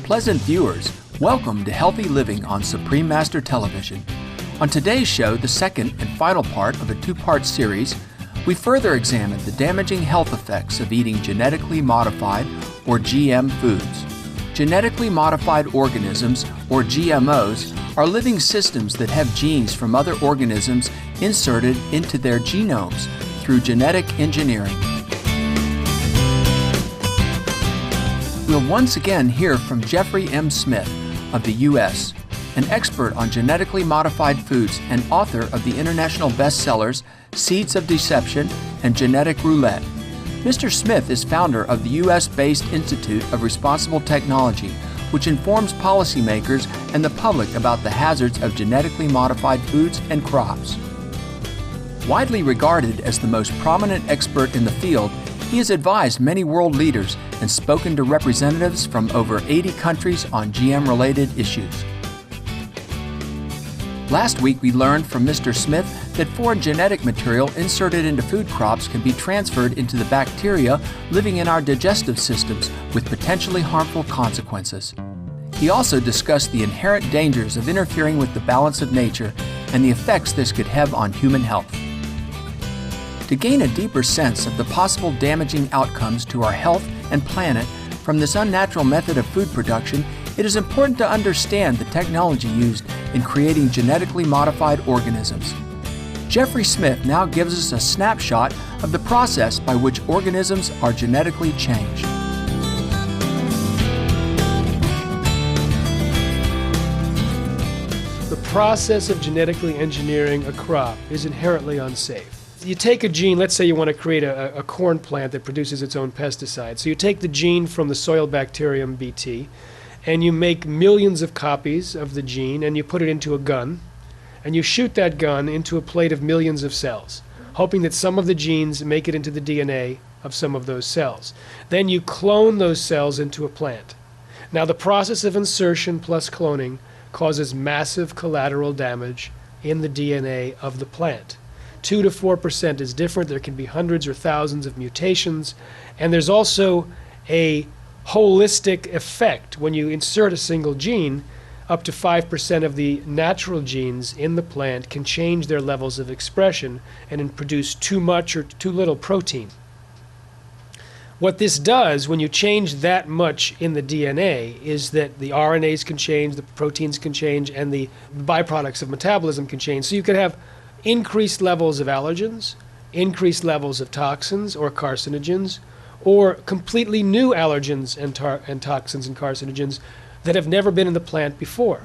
Pleasant viewers, welcome to Healthy Living on Supreme Master Television. On today's show, the second and final part of a two-part series, we further examine the damaging health effects of eating genetically modified or GM foods. Genetically modified organisms, or GMOs, are living systems that have genes from other organisms inserted into their genomes through genetic engineering. We'll once again hear from Jeffrey M. Smith of the U.S., an expert on genetically modified foods and author of the international bestsellers Seeds of Deception and Genetic Roulette. Mr. Smith is founder of the U.S.-based Institute of Responsible Technology, which informs policymakers and the public about the hazards of genetically modified foods and crops. Widely regarded as the most prominent expert in the field, he has advised many world leaders and spoken to representatives from over 80 countries on GM-related issues. Last week, we learned from Mr. Smith that foreign genetic material inserted into food crops can be transferred into the bacteria living in our digestive systems with potentially harmful consequences. He also discussed the inherent dangers of interfering with the balance of nature and the effects this could have on human health. To gain a deeper sense of the possible damaging outcomes to our health and planet from this unnatural method of food production, it is important to understand the technology used in creating genetically modified organisms. Jeffrey Smith now gives us a snapshot of the process by which organisms are genetically changed. The process of genetically engineering a crop is inherently unsafe. You take a gene, let's say you want to create a corn plant that produces its own pesticide. So you take the gene from the soil bacterium Bt, and you make millions of copies of the gene, and you put it into a gun, and you shoot that gun into a plate of millions of cells, hoping that some of the genes make it into the DNA of some of those cells. Then you clone those cells into a plant. Now the process of insertion plus cloning causes massive collateral damage in the DNA of the plant. 2 to 4% is different. There can be hundreds or thousands of mutations. And there's also a holistic effect. When you insert a single gene, up to 5% of the natural genes in the plant can change their levels of expression and produce too much or too little protein. What this does when you change that much in the DNA is that the RNAs can change, the proteins can change, and the byproducts of metabolism can change. So you could have increased levels of allergens, increased levels of toxins or carcinogens, or completely new allergens and toxins and carcinogens that have never been in the plant before.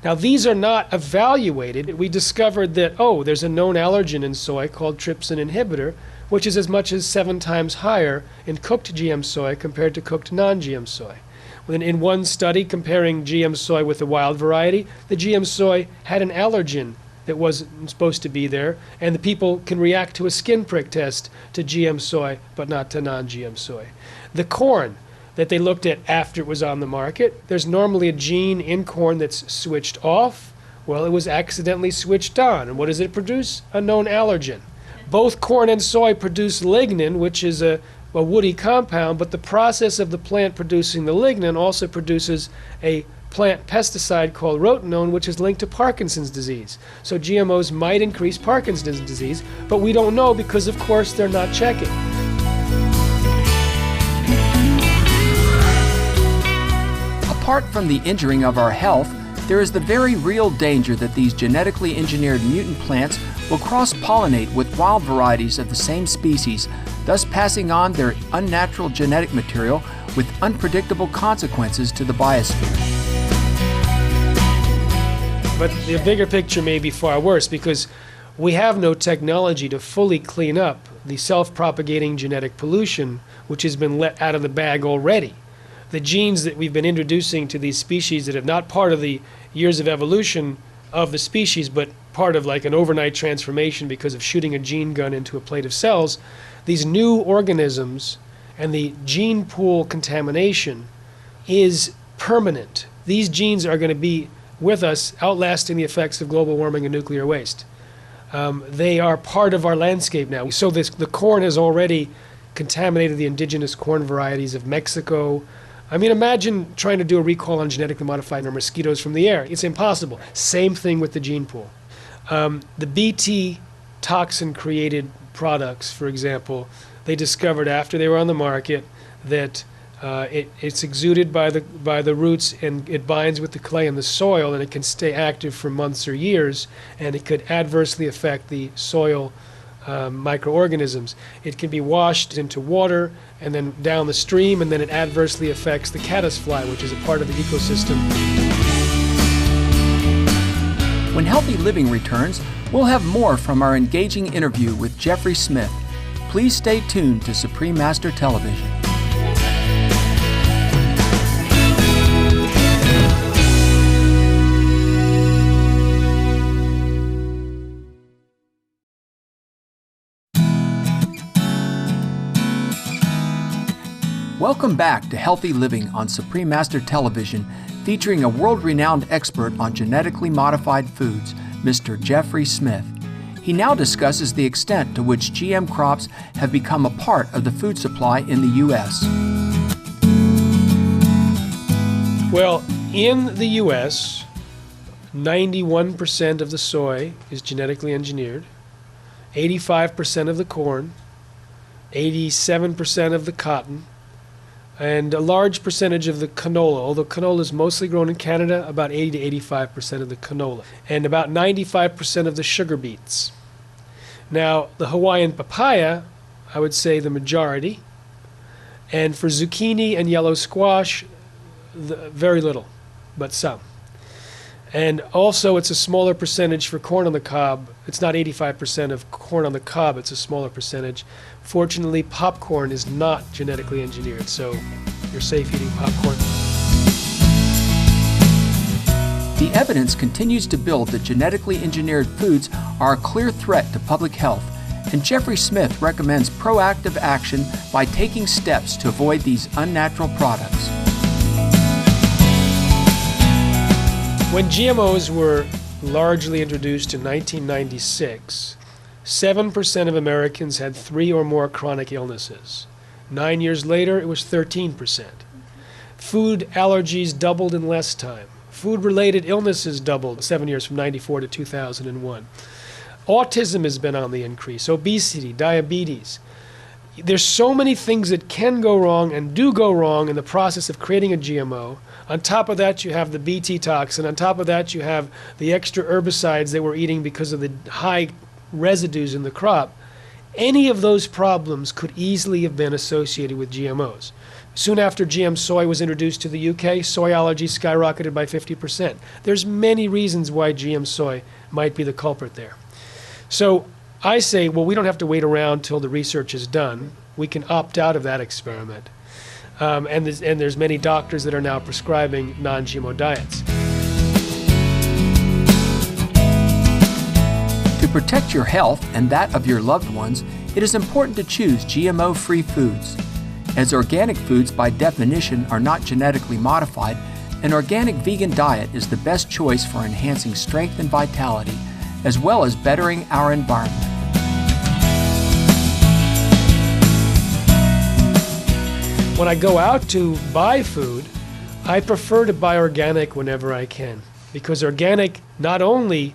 Now, these are not evaluated. We discovered that, there's a known allergen in soy called trypsin inhibitor, which is as much as 7 times higher in cooked GM soy compared to cooked non-GM soy. In one study comparing GM soy with the wild variety, the GM soy had an allergen that wasn't supposed to be there, and the people can react to a skin prick test to GM soy, but not to non-GM soy. The corn that they looked at after it was on the market, there's normally a gene in corn that's switched off. Well, it was accidentally switched on, and what does it produce? A known allergen. Both corn and soy produce lignin, which is a woody compound, but the process of the plant producing the lignin also produces a plant pesticide called rotenone, which is linked to Parkinson's disease. So GMOs might increase Parkinson's disease, but we don't know because, of course, they're not checking. Apart from the injuring of our health, there is the very real danger that these genetically engineered mutant plants will cross-pollinate with wild varieties of the same species, thus passing on their unnatural genetic material with unpredictable consequences to the biosphere. But the bigger picture may be far worse because we have no technology to fully clean up the self-propagating genetic pollution which has been let out of the bag already. The genes that we've been introducing to these species that are not part of the years of evolution of the species, but part of like an overnight transformation because of shooting a gene gun into a plate of cells, these new organisms and the gene pool contamination is permanent. These genes are going to be with us, outlasting the effects of global warming and nuclear waste. They are part of our landscape now. So the corn has already contaminated the indigenous corn varieties of Mexico, I mean, imagine trying to do a recall on genetically modified mosquitoes from the air. It's impossible. Same thing with the gene pool. The Bt toxin-created products, for example, they discovered after they were on the market that it's exuded by the roots, and it binds with the clay in the soil, and it can stay active for months or years, and it could adversely affect the soil microorganisms. It can be washed into water and then down the stream, and then it adversely affects the caddisfly, which is a part of the ecosystem. When Healthy Living returns, we'll have more from our engaging interview with Jeffrey Smith. Please stay tuned to Supreme Master Television. Welcome back to Healthy Living on Supreme Master Television, featuring a world-renowned expert on genetically modified foods, Mr. Jeffrey Smith. He now discusses the extent to which GM crops have become a part of the food supply in the U.S. Well, in the U.S., 91% of the soy is genetically engineered, 85% of the corn, 87% of the cotton, and a large percentage of the canola. Although canola is mostly grown in Canada, about 80 to 85% of the canola, and about 95% of the sugar beets. Now, the Hawaiian papaya, I would say the majority, and for zucchini and yellow squash, very little, but some. And also, it's a smaller percentage for corn on the cob. It's not 85% of corn on the cob, it's a smaller percentage. Fortunately, popcorn is not genetically engineered, so you're safe eating popcorn. The evidence continues to build that genetically engineered foods are a clear threat to public health, and Jeffrey Smith recommends proactive action by taking steps to avoid these unnatural products. When GMOs were largely introduced in 1996, 7% of Americans had 3 or more chronic illnesses. 9 years later, it was 13%. Food allergies doubled in less time. Food-related illnesses doubled 7 years from 94 to 2001. Autism has been on the increase, obesity, diabetes. There's so many things that can go wrong and do go wrong in the process of creating a GMO. On top of that, you have the Bt toxin. On top of that, you have the extra herbicides that we're eating because of the high residues in the crop. Any of those problems could easily have been associated with GMOs. Soon after GM soy was introduced to the UK, soy allergies skyrocketed by 50%. There's many reasons why GM soy might be the culprit there. So I say, well, we don't have to wait around till the research is done. We can opt out of that experiment. And there's many doctors that are now prescribing non-GMO diets. To protect your health and that of your loved ones, it is important to choose GMO-free foods. As organic foods by definition are not genetically modified, an organic vegan diet is the best choice for enhancing strength and vitality, as well as bettering our environment. When I go out to buy food, I prefer to buy organic whenever I can, because organic not only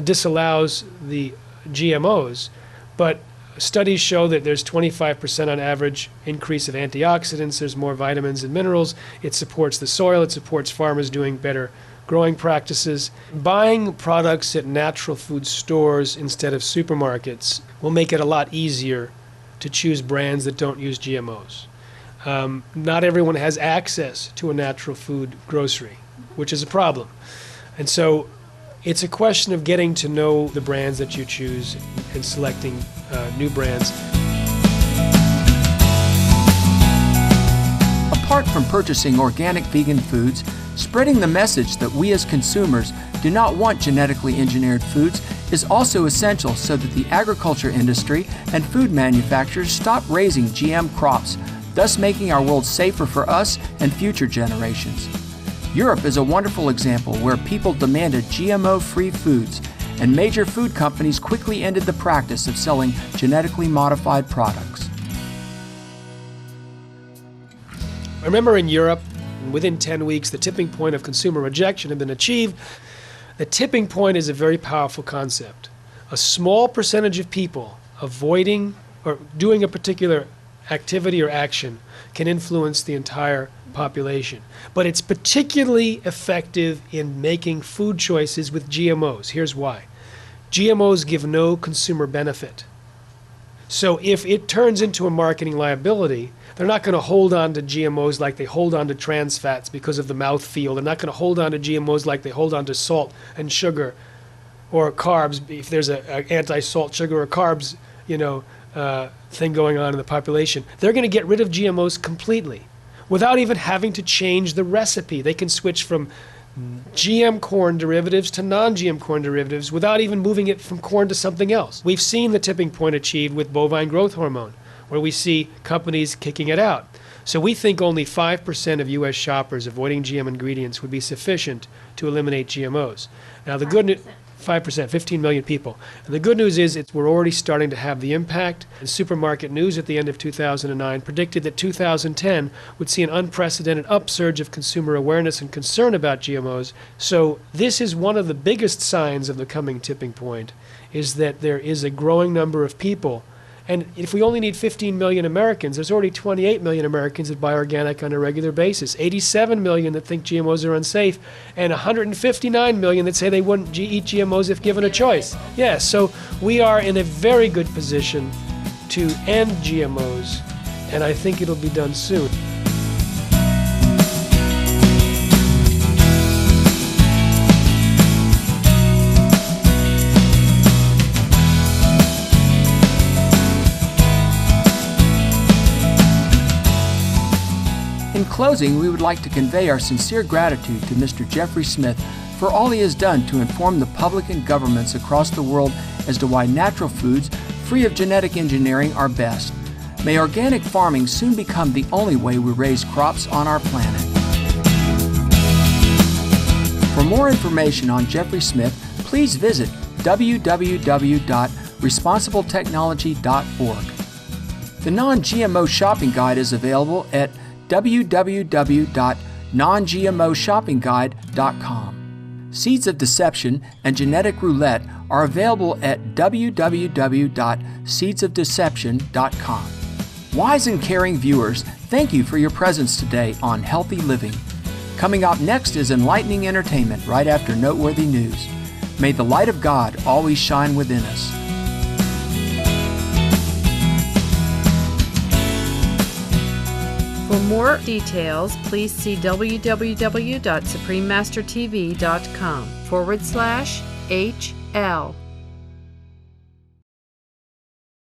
disallows the GMOs, but studies show that there's 25% on average increase of antioxidants, there's more vitamins and minerals, it supports the soil, it supports farmers doing better growing practices. Buying products at natural food stores instead of supermarkets will make it a lot easier to choose brands that don't use GMOs. Not everyone has access to a natural food grocery, which is a problem. And so it's a question of getting to know the brands that you choose and selecting new brands. Apart from purchasing organic vegan foods, spreading the message that we as consumers do not want genetically engineered foods is also essential so that the agriculture industry and food manufacturers stop raising GM crops, thus making our world safer for us and future generations. Europe is a wonderful example where people demanded GMO-free foods, and major food companies quickly ended the practice of selling genetically modified products. I remember in Europe, within 10 weeks, the tipping point of consumer rejection had been achieved. The tipping point is a very powerful concept. A small percentage of people avoiding or doing a particular activity or action can influence the entire population. But it's particularly effective in making food choices with GMOs. Here's why. GMOs give no consumer benefit. So if it turns into a marketing liability, they're not going to hold on to GMOs like they hold on to trans fats because of the mouthfeel. They're not going to hold on to GMOs like they hold on to salt and sugar or carbs. If there's an anti-salt, sugar, or carbs, thing going on in the population, they're going to get rid of GMOs completely without even having to change the recipe. They can switch from GM corn derivatives to non-GM corn derivatives without even moving it from corn to something else. We've seen the tipping point achieved with bovine growth hormone, where we see companies kicking it out. So we think only 5% of U.S. shoppers avoiding GM ingredients would be sufficient to eliminate GMOs. Now the good news, 5%, 15 million people. And the good news is we're already starting to have the impact. And Supermarket News at the end of 2009 predicted that 2010 would see an unprecedented upsurge of consumer awareness and concern about GMOs. So this is one of the biggest signs of the coming tipping point, is that there is a growing number of people. And if we only need 15 million Americans, there's already 28 million Americans that buy organic on a regular basis, 87 million that think GMOs are unsafe, and 159 million that say they wouldn't eat GMOs if given a choice. Yeah, so we are in a very good position to end GMOs, and I think it'll be done soon. In closing, we would like to convey our sincere gratitude to Mr. Jeffrey Smith for all he has done to inform the public and governments across the world as to why natural foods free of genetic engineering are best. May organic farming soon become the only way we raise crops on our planet. For more information on Jeffrey Smith, please visit www.responsibletechnology.org. The Non-GMO Shopping Guide is available at www.nongmoshoppingguide.com. Seeds of Deception and Genetic Roulette are available at www.seedsofdeception.com. Wise and caring viewers, thank you for your presence today on Healthy Living. Coming up next is enlightening entertainment right after noteworthy news. May the light of God always shine within us. For more details, please see www.suprememastertv.com/HL.